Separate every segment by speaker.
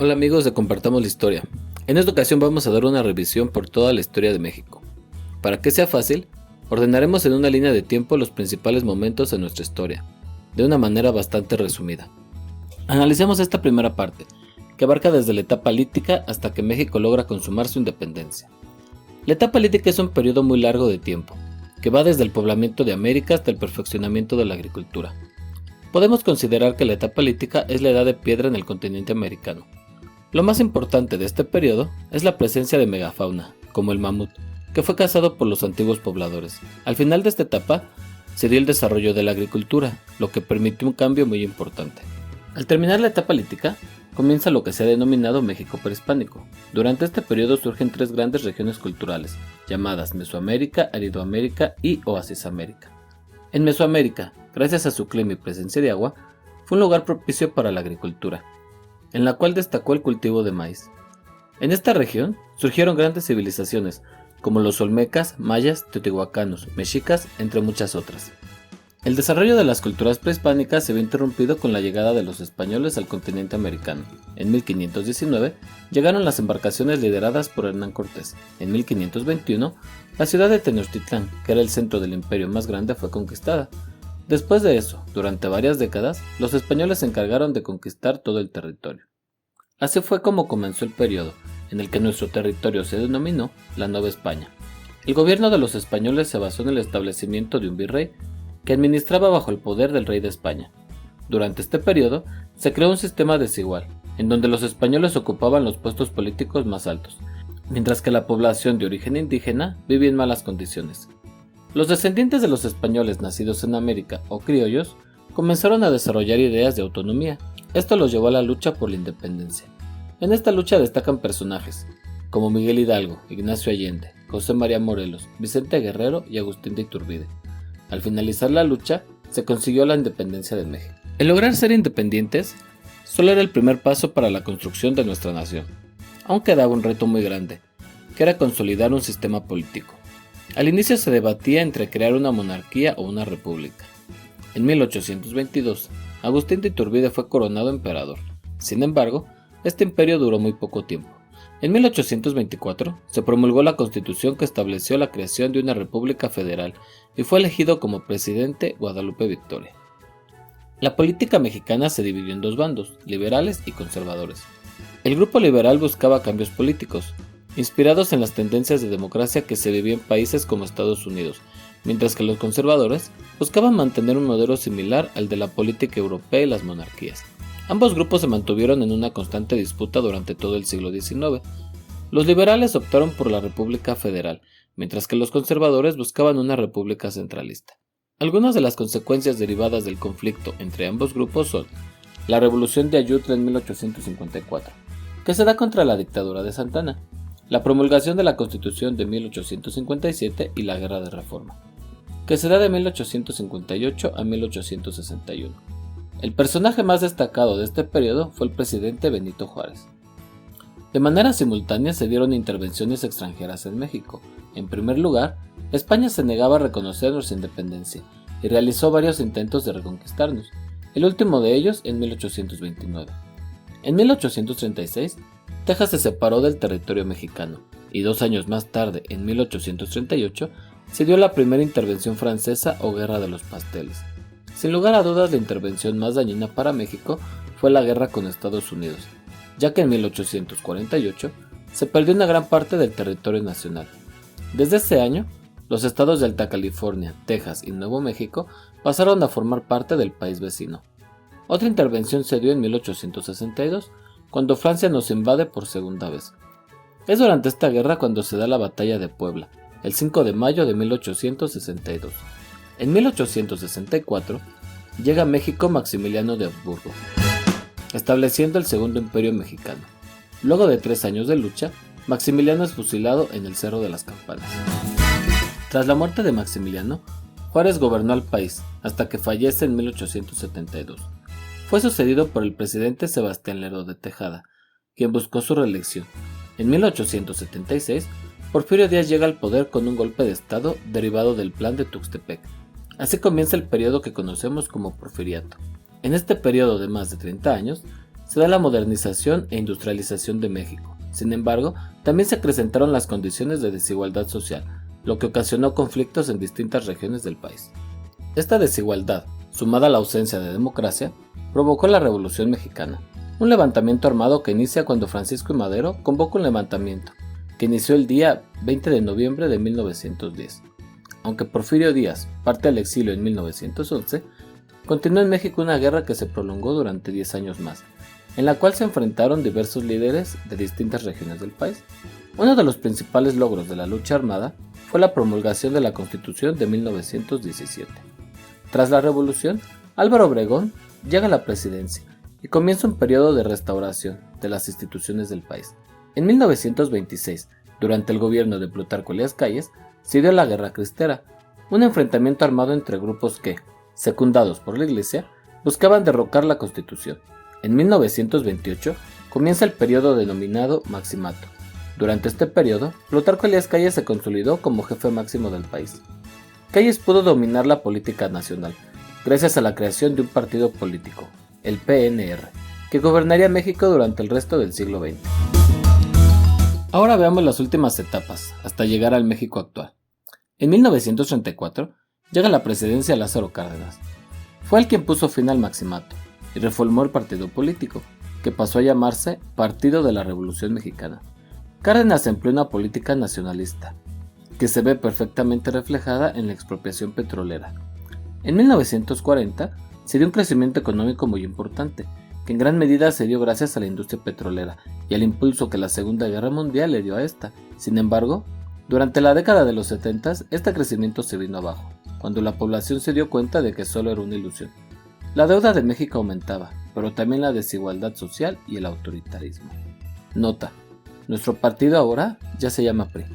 Speaker 1: Hola amigos de Compartamos la Historia. En esta ocasión vamos a dar una revisión por toda la historia de México. Para que sea fácil, ordenaremos en una línea de tiempo los principales momentos de nuestra historia, de una manera bastante resumida. Analicemos esta primera parte, que abarca desde la etapa lítica hasta que México logra consumar su independencia. La etapa lítica es un periodo muy largo de tiempo, que va desde el poblamiento de América hasta el perfeccionamiento de la agricultura. Podemos considerar que la etapa lítica es la edad de piedra en el continente americano. Lo más importante de este periodo es la presencia de megafauna, como el mamut, que fue cazado por los antiguos pobladores. Al final de esta etapa, se dio el desarrollo de la agricultura, lo que permitió un cambio muy importante. Al terminar la etapa lítica, comienza lo que se ha denominado México prehispánico. Durante este periodo surgen tres grandes regiones culturales, llamadas Mesoamérica, Aridoamérica y Oasisamérica. En Mesoamérica, gracias a su clima y presencia de agua, fue un lugar propicio para la agricultura, en la cual destacó el cultivo de maíz. En esta región surgieron grandes civilizaciones, como los olmecas, mayas, teotihuacanos, mexicas, entre muchas otras. El desarrollo de las culturas prehispánicas se vio interrumpido con la llegada de los españoles al continente americano. En 1519 llegaron las embarcaciones lideradas por Hernán Cortés. En 1521, la ciudad de Tenochtitlán, que era el centro del imperio más grande, fue conquistada. Después de eso, durante varias décadas, los españoles se encargaron de conquistar todo el territorio. Así fue como comenzó el periodo, en el que nuestro territorio se denominó la Nueva España. El gobierno de los españoles se basó en el establecimiento de un virrey, que administraba bajo el poder del rey de España. Durante este periodo, se creó un sistema desigual, en donde los españoles ocupaban los puestos políticos más altos, mientras que la población de origen indígena vivía en malas condiciones. Los descendientes de los españoles nacidos en América o criollos comenzaron a desarrollar ideas de autonomía. Esto los llevó a la lucha por la independencia. En esta lucha destacan personajes como Miguel Hidalgo, Ignacio Allende, José María Morelos, Vicente Guerrero y Agustín de Iturbide. Al finalizar la lucha, se consiguió la independencia de México. El lograr ser independientes solo era el primer paso para la construcción de nuestra nación. Aún quedaba un reto muy grande, que era consolidar un sistema político. Al inicio se debatía entre crear una monarquía o una república. En 1822, Agustín de Iturbide fue coronado emperador. Sin embargo, este imperio duró muy poco tiempo. En 1824 se promulgó la Constitución que estableció la creación de una república federal y fue elegido como presidente Guadalupe Victoria. La política mexicana se dividió en dos bandos, liberales y conservadores. El grupo liberal buscaba cambios políticos, inspirados en las tendencias de democracia que se vivía en países como Estados Unidos, mientras que los conservadores buscaban mantener un modelo similar al de la política europea y las monarquías. Ambos grupos se mantuvieron en una constante disputa durante todo el siglo XIX. Los liberales optaron por la República Federal, mientras que los conservadores buscaban una república centralista. Algunas de las consecuencias derivadas del conflicto entre ambos grupos son la Revolución de Ayutla en 1854, que se da contra la dictadura de Santa Anna, la promulgación de la Constitución de 1857 y la Guerra de Reforma, que se da de 1858 a 1861. El personaje más destacado de este periodo fue el presidente Benito Juárez. De manera simultánea se dieron intervenciones extranjeras en México. En primer lugar, España se negaba a reconocer nuestra independencia y realizó varios intentos de reconquistarnos, el último de ellos en 1829. En 1836, Texas se separó del territorio mexicano, y 2 años más tarde, en 1838, se dio la primera intervención francesa o Guerra de los Pasteles. Sin lugar a dudas, la intervención más dañina para México fue la guerra con Estados Unidos, ya que en 1848 se perdió una gran parte del territorio nacional. Desde ese año, los estados de Alta California, Texas y Nuevo México pasaron a formar parte del país vecino. Otra intervención se dio en 1862, cuando Francia nos invade por segunda vez. Es durante esta guerra cuando se da la Batalla de Puebla, el 5 de mayo de 1862. En 1864 llega a México Maximiliano de Habsburgo, estableciendo el Segundo Imperio Mexicano. Luego de 3 años de lucha, Maximiliano es fusilado en el Cerro de las Campanas. Tras la muerte de Maximiliano, Juárez gobernó al país hasta que fallece en 1872. Fue sucedido por el presidente Sebastián Lerdo de Tejada, quien buscó su reelección. En 1876, Porfirio Díaz llega al poder con un golpe de estado derivado del Plan de Tuxtepec. Así comienza el periodo que conocemos como Porfiriato. En este periodo de más de 30 años, se da la modernización e industrialización de México. Sin embargo, también se acrecentaron las condiciones de desigualdad social, lo que ocasionó conflictos en distintas regiones del país. Esta desigualdad, sumada a la ausencia de democracia, provocó la Revolución Mexicana, un levantamiento armado que inicia cuando Francisco I. Madero convoca un levantamiento, que inició el día 20 de noviembre de 1910. Aunque Porfirio Díaz parte al exilio en 1911, continuó en México una guerra que se prolongó durante 10 años más, en la cual se enfrentaron diversos líderes de distintas regiones del país. Uno de los principales logros de la lucha armada fue la promulgación de la Constitución de 1917. Tras la Revolución, Álvaro Obregón llega a la presidencia y comienza un periodo de restauración de las instituciones del país. En 1926, durante el gobierno de Plutarco Elías Calles, se dio la Guerra Cristera, un enfrentamiento armado entre grupos que, secundados por la Iglesia, buscaban derrocar la Constitución. En 1928 comienza el periodo denominado Maximato. Durante este periodo, Plutarco Elías Calles se consolidó como jefe máximo del país. Calles pudo dominar la política nacional, gracias a la creación de un partido político, el PNR, que gobernaría México durante el resto del siglo XX. Ahora veamos las últimas etapas, hasta llegar al México actual. En 1934, llega a la presidencia Lázaro Cárdenas. Fue el quien puso fin al Maximato y reformó el partido político, que pasó a llamarse Partido de la Revolución Mexicana. Cárdenas empleó una política nacionalista, que se ve perfectamente reflejada en la expropiación petrolera. En 1940 se dio un crecimiento económico muy importante, que en gran medida se dio gracias a la industria petrolera y al impulso que la Segunda Guerra Mundial le dio a esta. Sin embargo, durante la década de los 70 este crecimiento se vino abajo, cuando la población se dio cuenta de que solo era una ilusión. La deuda de México aumentaba, pero también la desigualdad social y el autoritarismo. Nota: nuestro partido ahora ya se llama PRI.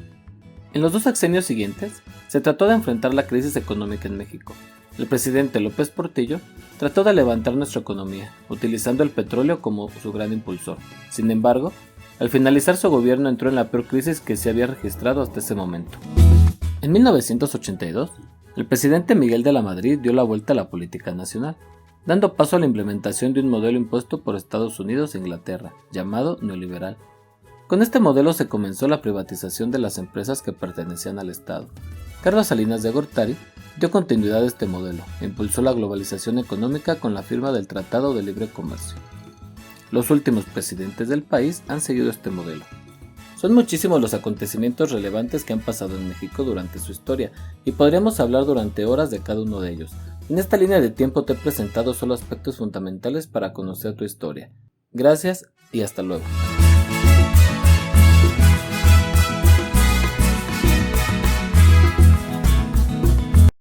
Speaker 1: En los 2 sexenios siguientes, se trató de enfrentar la crisis económica en México. El presidente López Portillo trató de levantar nuestra economía, utilizando el petróleo como su gran impulsor. Sin embargo, al finalizar su gobierno entró en la peor crisis que se había registrado hasta ese momento. En 1982, el presidente Miguel de la Madrid dio la vuelta a la política nacional, dando paso a la implementación de un modelo impuesto por Estados Unidos e Inglaterra, llamado neoliberal. Con este modelo se comenzó la privatización de las empresas que pertenecían al Estado. Carlos Salinas de Gortari dio continuidad a este modelo e impulsó la globalización económica con la firma del Tratado de Libre Comercio. Los últimos presidentes del país han seguido este modelo. Son muchísimos los acontecimientos relevantes que han pasado en México durante su historia y podríamos hablar durante horas de cada uno de ellos. En esta línea de tiempo te he presentado solo aspectos fundamentales para conocer tu historia. Gracias y hasta luego.